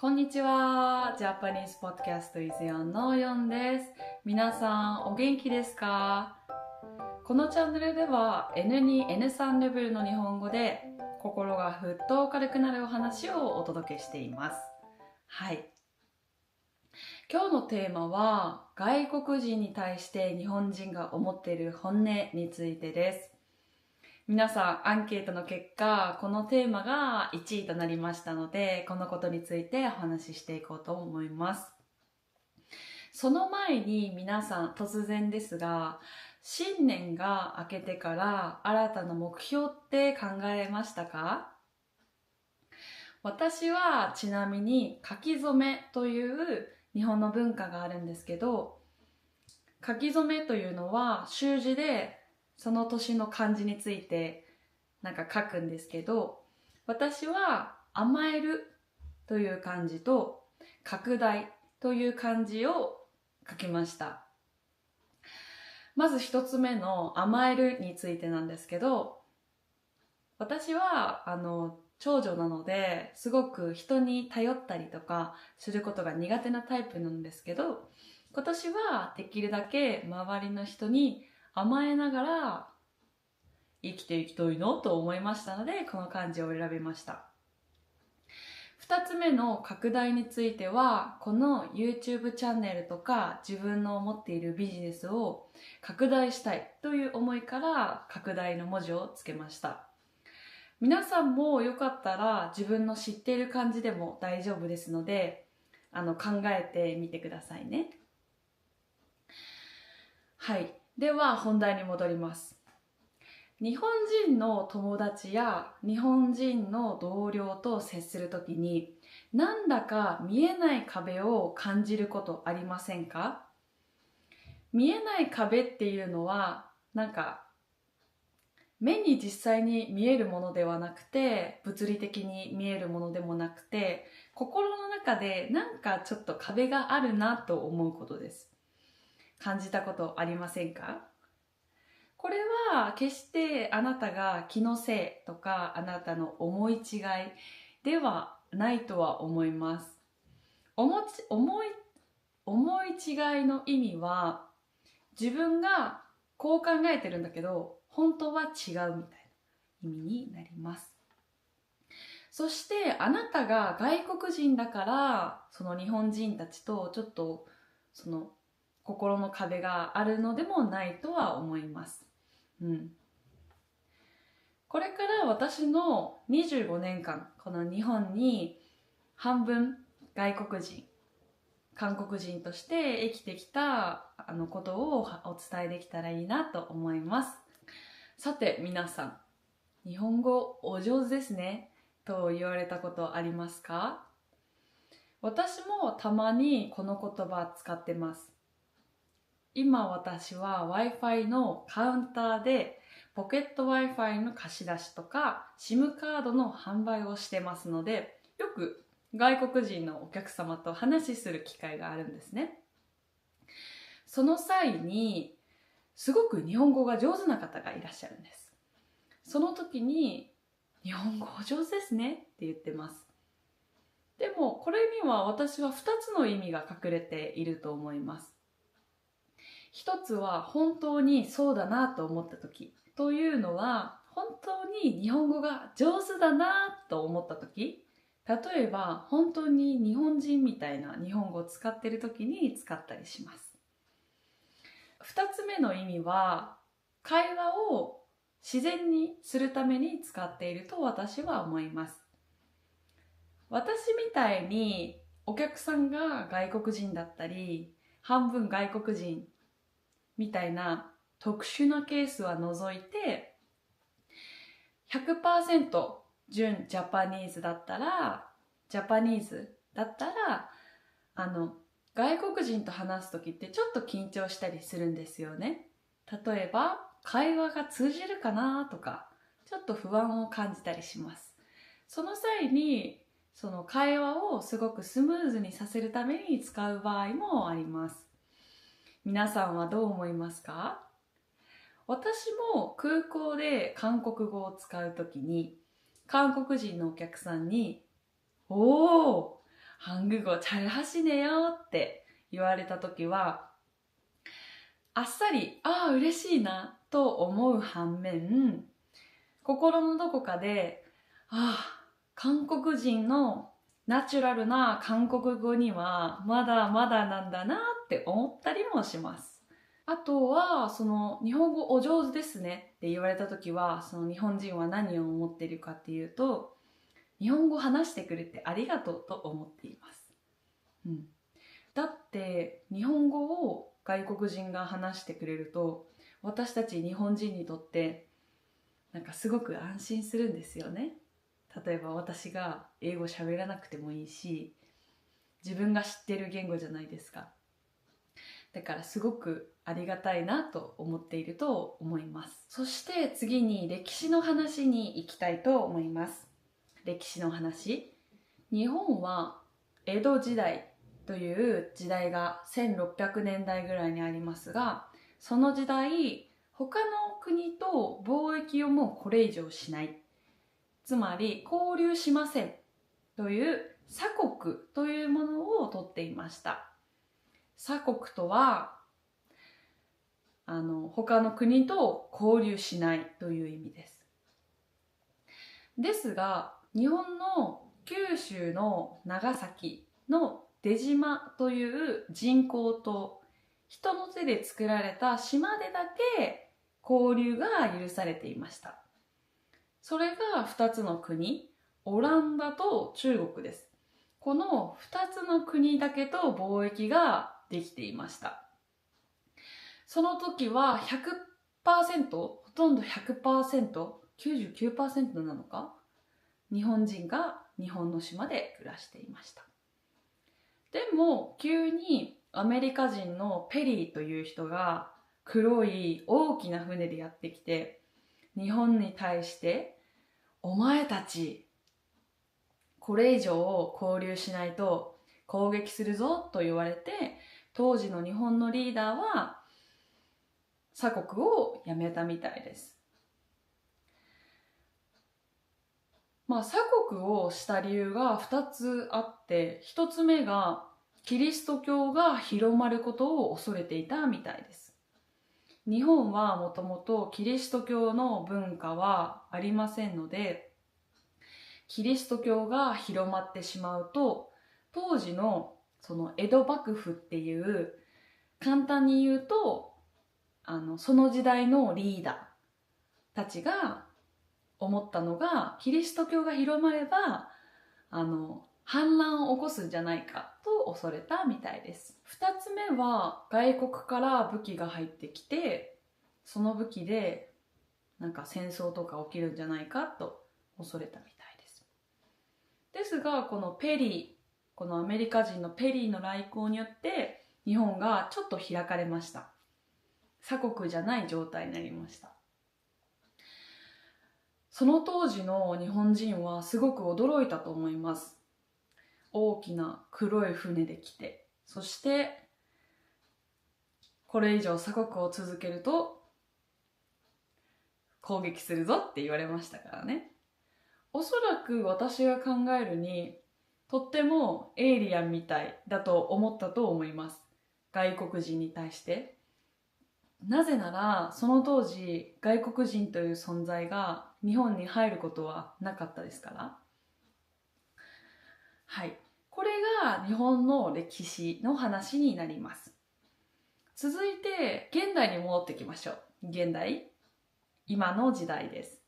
こんにちは。ジャパニーズポッドキャストイズヨンのヨンです。皆さんお元気ですか？このチャンネルでは N2、N3 レベルの日本語で心がふっと軽くなるお話をお届けしています。はい。今日のテーマは外国人に対して日本人が思っている本音についてです。皆さんアンケートの結果このテーマが1位となりましたので、このことについてお話ししていこうと思います。その前に皆さん突然ですが、新年が明けてから新たな目標って考えましたか？私はちなみに書き初めという日本の文化があるんですけど、書き初めというのは習字でその年の漢字について書くんですけど、私は甘えるという漢字と拡大という漢字を書きました。まず一つ目の甘えるについてなんですけど、私は長女なのですごく人に頼ったりとかすることが苦手なタイプなんですけど、今年はできるだけ周りの人に甘えながら生きていきたいなと思いましたので、この漢字を選びました。2つ目の拡大については、この YouTube チャンネルとか自分の持っているビジネスを拡大したいという思いから拡大の文字をつけました。皆さんもよかったら自分の知っている漢字でも大丈夫ですので、考えてみてくださいね。はい。では本題に戻ります。日本人の友達や日本人の同僚と接するときに、なんだか見えない壁を感じることありませんか？見えない壁っていうのは目に実際に見えるものではなくて、物理的に見えるものでもなくて、心の中でちょっと壁があるなと思うことです。感じたことありませんか？これは決してあなたが気のせいとかあなたの思い違いではないとは思います。思い違いの意味は、自分がこう考えてるんだけど本当は違うみたいな意味になります。そしてあなたが外国人だからその日本人たちとちょっとその心の壁があるのでもないとは思います。これから私の25年間この日本に半分外国人韓国人として生きてきたことをお伝えできたらいいなと思います。さて皆さん、日本語お上手ですねと言われたことありますか？私もたまにこの言葉使ってます。今私は Wi-Fi のカウンターでポケット Wi-Fi の貸し出しとか SIM カードの販売をしてますので、よく外国人のお客様と話しする機会があるんですね。その際にすごく日本語が上手な方がいらっしゃるんです。その時に日本語お上手ですねって言ってます。でもこれには私は2つの意味が隠れていると思います。一つは本当にそうだなと思った時というのは、本当に日本語が上手だなと思った時、例えば本当に日本人みたいな日本語を使っている時に使ったりします。二つ目の意味は、会話を自然にするために使っていると私は思います。私みたいにお客さんが外国人だったり半分外国人みたいな特殊なケースは除いて 100% 純ジャパニーズだったら外国人と話す時ってちょっと緊張したりするんですよね。例えば会話が通じるかなとか、ちょっと不安を感じたりします。その際にその会話をすごくスムーズにさせるために使う場合もあります。皆さんはどう思いますか？私も空港で韓国語を使うときに韓国人のお客さんに「おー、 한국어 잘 하시네요って言われた時は、あっさり、ああ、嬉しいなと思う反面、心のどこかで、ああ、韓国人のナチュラルな韓国語にはまだまだなんだなって思ったりもします。あとは、日本語お上手ですねって言われた時は、日本人は何を思っているかっていうと、日本語話してくれてありがとうと思っています。だって日本語を外国人が話してくれると、私たち日本人にとってなんかすごく安心するんですよね。例えば私が英語喋らなくてもいいし、自分が知ってる言語じゃないですか。だからすごくありがたいなと思っていると思います。そして次に歴史の話に行きたいと思います。歴史の話。日本は江戸時代という時代が1600年代ぐらいにありますが、その時代、他の国と貿易をもうこれ以上しない。つまり交流しませんという鎖国というものをとっていました。鎖国とは他の国と交流しないという意味です。ですが、日本の九州の長崎の出島という人工島、人の手で作られた島でだけ交流が許されていました。それが2つの国、オランダと中国です。この2つの国だけと貿易ができていました。その時は 100%、ほとんど 100%、99% なのか、日本人が日本の島で暮らしていました。でも急にアメリカ人のペリーという人が黒い大きな船でやってきて、日本に対してお前たちこれ以上交流しないと攻撃するぞと言われて、当時の日本のリーダーは鎖国をやめたみたいです。鎖国をした理由が2つあって、1つ目がキリスト教が広まることを恐れていたみたいです。日本はもともとキリスト教の文化はありませんので、キリスト教が広まってしまうと、当時のその江戸幕府っていう、簡単に言うとその時代のリーダーたちが思ったのが、キリスト教が広まれば反乱を起こすんじゃないかと恐れたみたいです。2つ目は外国から武器が入ってきて、その武器でなんか戦争とか起きるんじゃないかと恐れたみたいです。ですが、このアメリカ人のペリーの来航によって日本がちょっと開かれました。鎖国じゃない状態になりました。その当時の日本人はすごく驚いたと思います。大きな黒い船で来て、そしてこれ以上鎖国を続けると攻撃するぞって言われましたからね。おそらく私が考えるにとってもエイリアンみたいだと思ったと思います。外国人に対して。なぜならその当時外国人という存在が日本に入ることはなかったですから。はい、これが日本の歴史の話になります。続いて現代に戻ってきましょう。現代、今の時代です。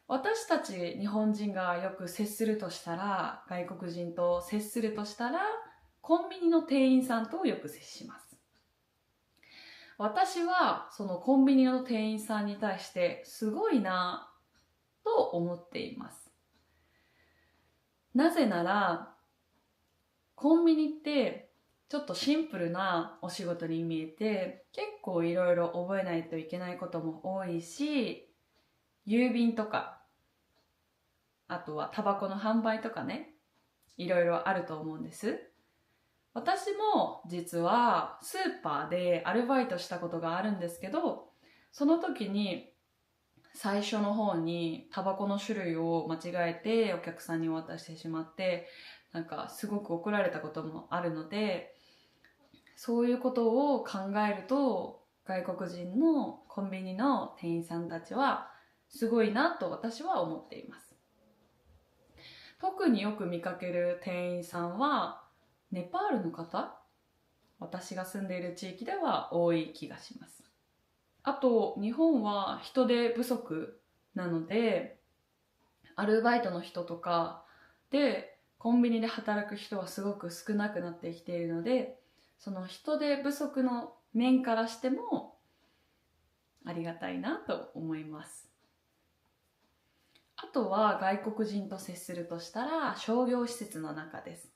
私たち日本人がよく接するとしたら、外国人と接するとしたら、コンビニの店員さんとよく接します。私はそのコンビニの店員さんに対してすごいなと思っています。なぜならコンビニってちょっとシンプルなお仕事に見えて、結構いろいろ覚えないといけないことも多いし、郵便とか、あとはタバコの販売とかね、いろいろあると思うんです。私も実はスーパーでアルバイトしたことがあるんですけど、その時に最初の方にタバコの種類を間違えてお客さんに渡してしまって、なんかすごく怒られたこともあるので、そういうことを考えると外国人のコンビニの店員さんたちはすごいなと私は思っています。特によく見かける店員さんはネパールの方、私が住んでいる地域では多い気がします。あと日本は人手不足なので、アルバイトの人とかでコンビニで働く人はすごく少なくなってきているので、その人手不足の面からしてもありがたいなと思います。あとは外国人と接するとしたら商業施設の中です。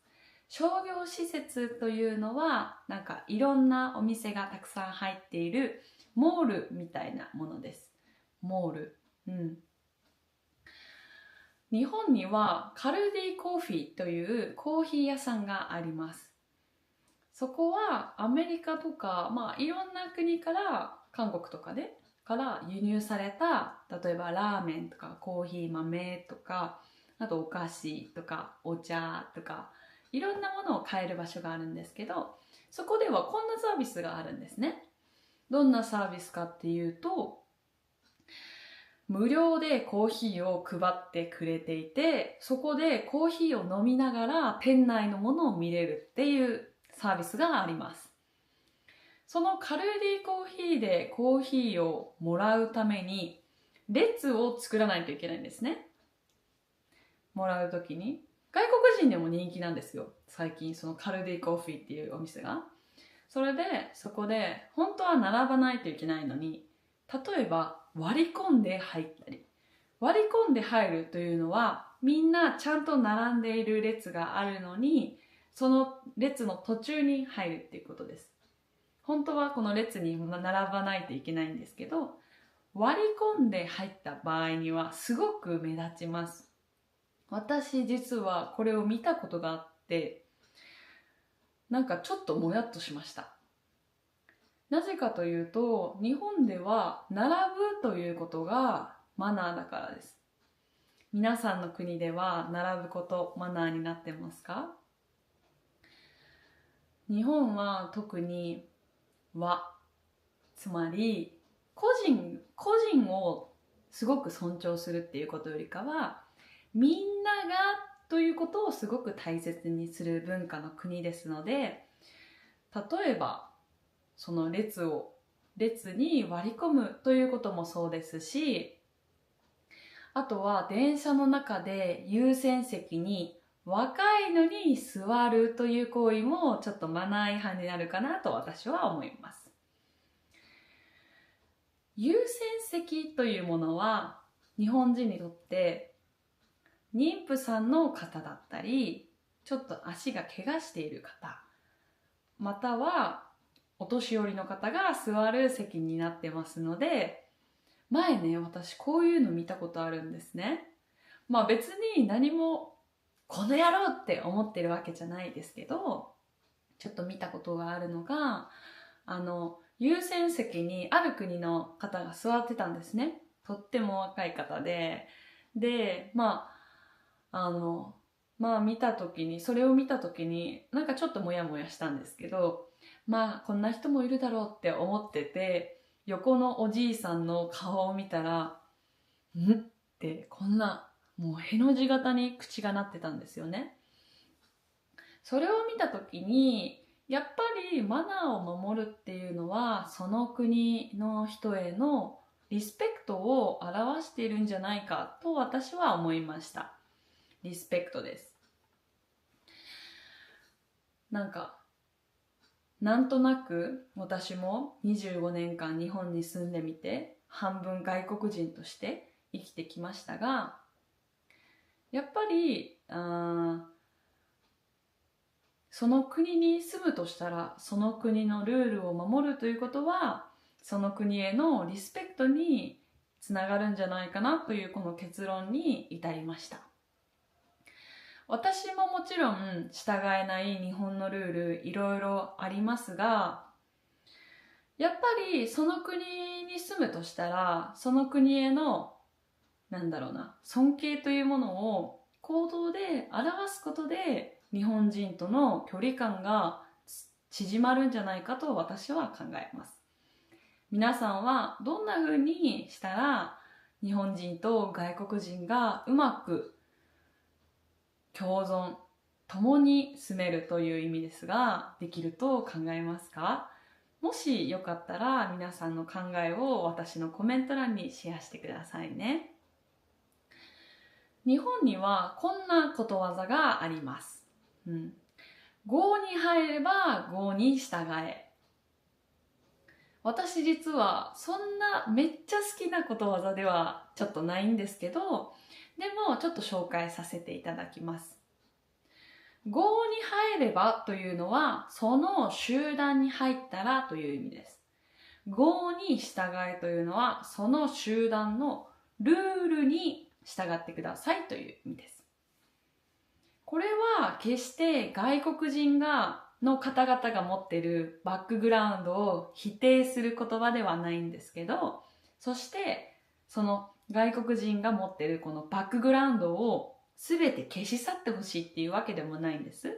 商業施設というのはなんかいろんなお店がたくさん入っているモールみたいなものです。モール。日本にはカルディコーヒーというコーヒー屋さんがあります。そこはアメリカとか、いろんな国から韓国とかでから輸入された、例えばラーメンとかコーヒー豆とか、あとお菓子とかお茶とかいろんなものを買える場所があるんですけど、そこではこんなサービスがあるんですね。どんなサービスかっていうと、無料でコーヒーを配ってくれていて、そこでコーヒーを飲みながら店内のものを見れるっていうサービスがあります。そのカルディコーヒーでコーヒーをもらうために列を作らないといけないんですね。もらうときに。外国人でも人気なんですよ。最近そのカルディコーヒーっていうお店が。それでそこで本当は並ばないといけないのに、例えば割り込んで入ったり。割り込んで入るというのはみんなちゃんと並んでいる列があるのに、その列の途中に入るっていうことです。本当はこの列に並ばないといけないんですけど、割り込んで入った場合にはすごく目立ちます。私実はこれを見たことがあって、なんかちょっともやっとしました。なぜかというと、日本では並ぶということがマナーだからです。皆さんの国では並ぶことマナーになってますか？日本は特につまり個人をすごく尊重するっていうことよりかは、みんながということをすごく大切にする文化の国ですので、例えばその列に割り込むということもそうですし、あとは電車の中で優先席に若いのに座るという行為もちょっとマナー違反になるかなと私は思います。優先席というものは日本人にとって妊婦さんの方だったり、ちょっと足が怪我している方、またはお年寄りの方が座る席になってますので、前ね、私こういうの見たことあるんですね。別に何もこの野郎って思ってるわけじゃないですけど、ちょっと見たことがあるのが、優先席にある国の方が座ってたんですね。とっても若い方で、それを見た時になんかちょっとモヤモヤしたんですけど、こんな人もいるだろうって思ってて、横のおじいさんの顔を見たら、ってこんなもうへの字型に口がなってたんですよね。それを見た時に、やっぱりマナーを守るっていうのはその国の人へのリスペクトを表しているんじゃないかと私は思いました。リスペクトです。なんとなく私も25年間日本に住んでみて、半分外国人として生きてきましたが、やっぱりその国に住むとしたら、その国のルールを守るということはその国へのリスペクトにつながるんじゃないかなというこの結論に至りました。私ももちろん従えない日本のルールいろいろありますが、やっぱりその国に住むとしたら、その国への尊敬というものを行動で表すことで日本人との距離感が縮まるんじゃないかと私は考えます。皆さんはどんな風にしたら日本人と外国人がうまく共存、共に住めるという意味ですが、できると考えますか？もしよかったら皆さんの考えを私のコメント欄にシェアしてくださいね。日本にはこんなことわざがあります。郷に入れば郷に従え。私実はそんなめっちゃ好きなことわざではちょっとないんですけど、でもちょっと紹介させていただきます。郷に入ればというのはその集団に入ったらという意味です。郷に従えというのはその集団のルールに従ってくださいという意味です。これは決して外国人の方々が持っているバックグラウンドを否定する言葉ではないんですけど、そしてその外国人が持っているこのバックグラウンドを全て消し去ってほしいっていうわけでもないんです。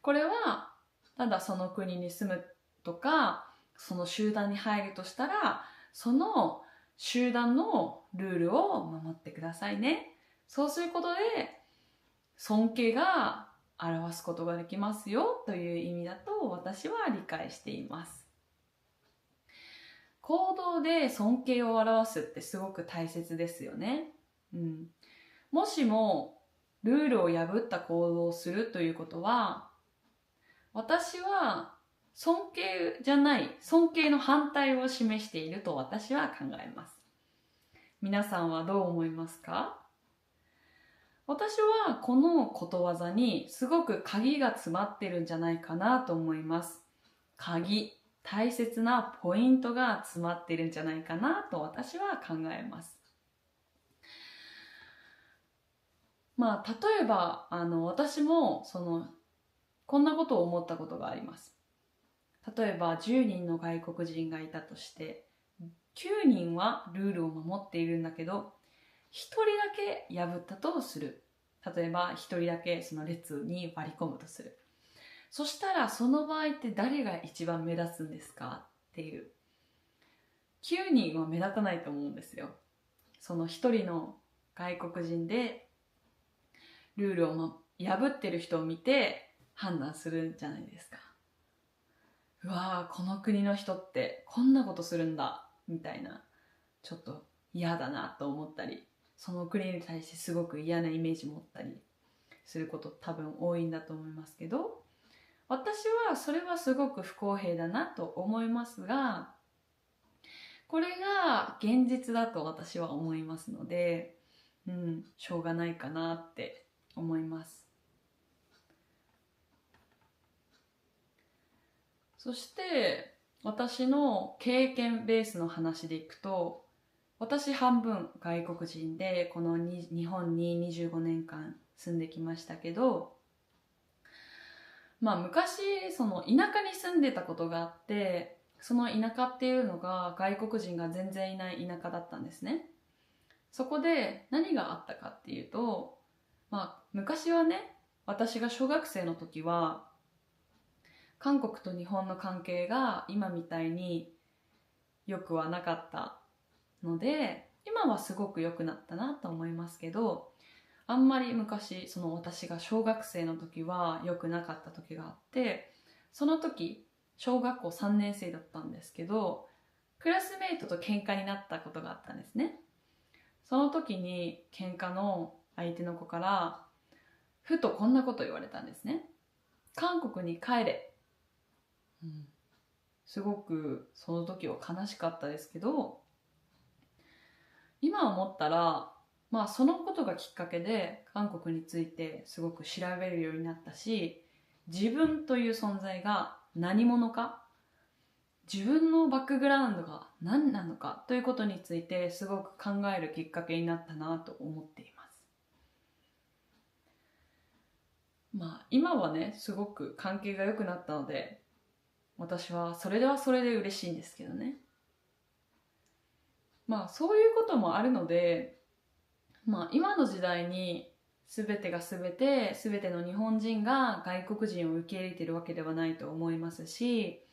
これはただその国に住むとかその集団に入るとしたらその集団のルールを守ってくださいね。そうすることで尊敬が表すことができますよという意味だと私は理解しています。行動で尊敬を表すってすごく大切ですよね。もしもルールを破った行動をするということは、私は尊敬じゃない、尊敬の反対を示していると私は考えます。皆さんはどう思いますか？私はこのことわざにすごく鍵が詰まってるんじゃないかなと思います。大切なポイントが詰まってるんじゃないかなと私は考えます。例えば私もこんなことを思ったことがあります。例えば10人の外国人がいたとして9人はルールを守っているんだけど1人だけ破ったとする。例えば1人だけその列に割り込むとする。そしたらその場合って誰が一番目立つんですかっていう。9人は目立たないと思うんですよ。その1人の外国人でルールを破ってる人を見て判断するんじゃないですか。うわー、この国の人ってこんなことするんだみたいな、ちょっと嫌だなと思ったり、その国に対してすごく嫌なイメージ持ったりすること多分多いんだと思いますけど、私はそれはすごく不公平だなと思いますが、これが現実だと私は思いますので、しょうがないかなって思います。そして私の経験ベースの話でいくと、私半分外国人でこの日本に25年間住んできましたけど、昔その田舎に住んでたことがあって、その田舎っていうのが外国人が全然いない田舎だったんですね。そこで何があったかっていうと、昔はね、私が小学生の時は韓国と日本の関係が今みたいに良くはなかったので、今はすごく良くなったなと思いますけど、あんまり昔その私が小学生の時は良くなかった時があって、その時小学校3年生だったんですけど、クラスメイトと喧嘩になったことがあったんですね。その時に喧嘩の相手の子からふとこんなこと言われたんですね。韓国に帰れ。すごくその時は悲しかったですけど、今思ったらそのことがきっかけで韓国についてすごく調べるようになったし、自分という存在が何者か、自分のバックグラウンドが何なのかということについてすごく考えるきっかけになったなと思っています。今はね、すごく関係が良くなったので、私はそれで嬉しいんですけどね。そういうこともあるので、今の時代に全ての日本人が外国人を受け入れているわけではないと思いますし、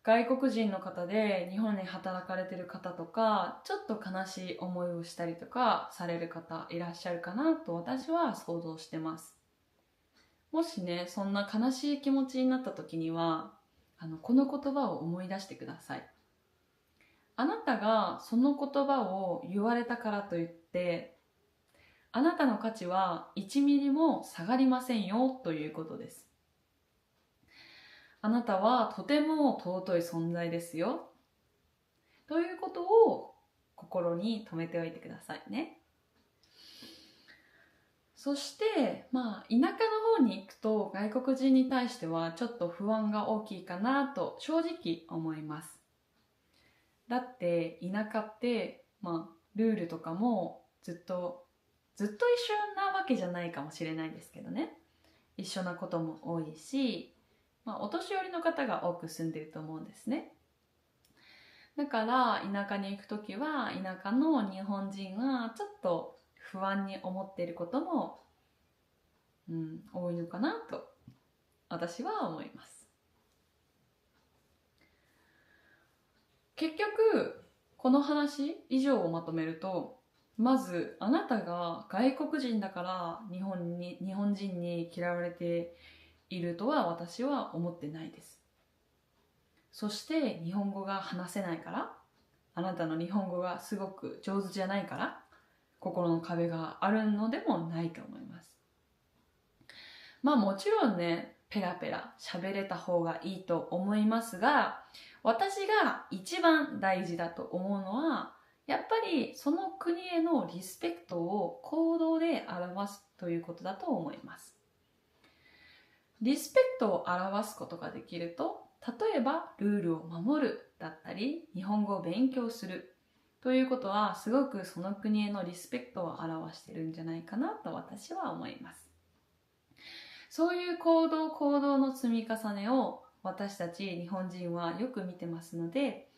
外国人の方で日本に働かれている方とか、ちょっと悲しい思いをしたりとかされる方いらっしゃるかなと私は想像してます。もしね、そんな悲しい気持ちになった時には、この言葉を思い出してください。あなたがその言葉を言われたからといって、あなたの価値は1ミリも下がりませんよということです。あなたはとても尊い存在ですよ。ということを心に留めておいてくださいね。そして、田舎の方に行くと外国人に対してはちょっと不安が大きいかなと正直思います。だって田舎って、ルールとかもずっと一緒なわけじゃないかもしれないですけどね。一緒なことも多いし、お年寄りの方が多く住んでいると思うんですね。だから田舎に行くときは田舎の日本人はちょっと不安に思っていることも、多いのかなと私は思います。結局この話以上をまとめると、まずあなたが外国人だから日本人に嫌われているとは私は思ってないです。そして日本語が話せないから、あなたの日本語がすごく上手じゃないから心の壁があるのでもないと思います。もちろんね、ペラペラ喋れた方がいいと思いますが、私が一番大事だと思うのは、やっぱりその国へのリスペクトを行動で表すということだと思います。リスペクトを表すことができると、例えばルールを守るだったり、日本語を勉強するということはすごくその国へのリスペクトを表しているんじゃないかなと私は思います。そういう行動の積み重ねを私たち日本人はよく見てますので、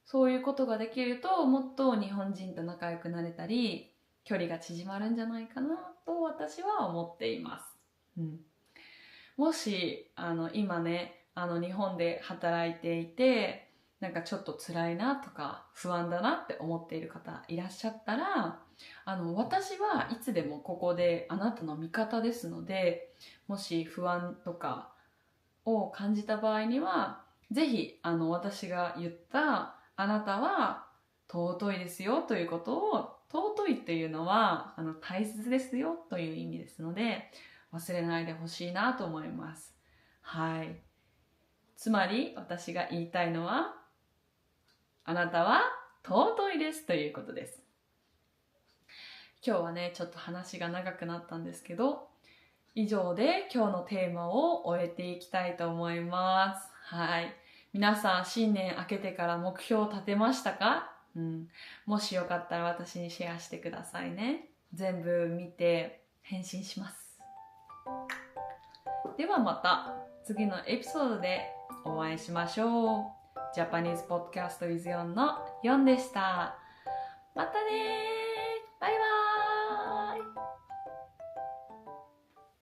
そういうことができるともっと日本人と仲良くなれたり距離が縮まるんじゃないかなと私は思っています。もし今ね日本で働いていてなんかちょっと辛いなとか不安だなって思っている方いらっしゃったら、私はいつでもここであなたの味方ですので、もし不安とかを感じた場合にはぜひ私が言ったあなたは尊いですよということを、尊いっていうのは大切ですよという意味ですので忘れないでほしいなと思います。はい。つまり私が言いたいのは、あなたは尊いですということです。今日はねちょっと話が長くなったんですけど、以上で今日のテーマを終えていきたいと思います。はい。皆さん新年明けてから目標を立てましたか？もしよかったら私にシェアしてくださいね。全部見て返信します。ではまた次のエピソードでお会いしましょう。ジャパニーズポッドキャスト with ヨンのヨンでした。またねー。バイバイ。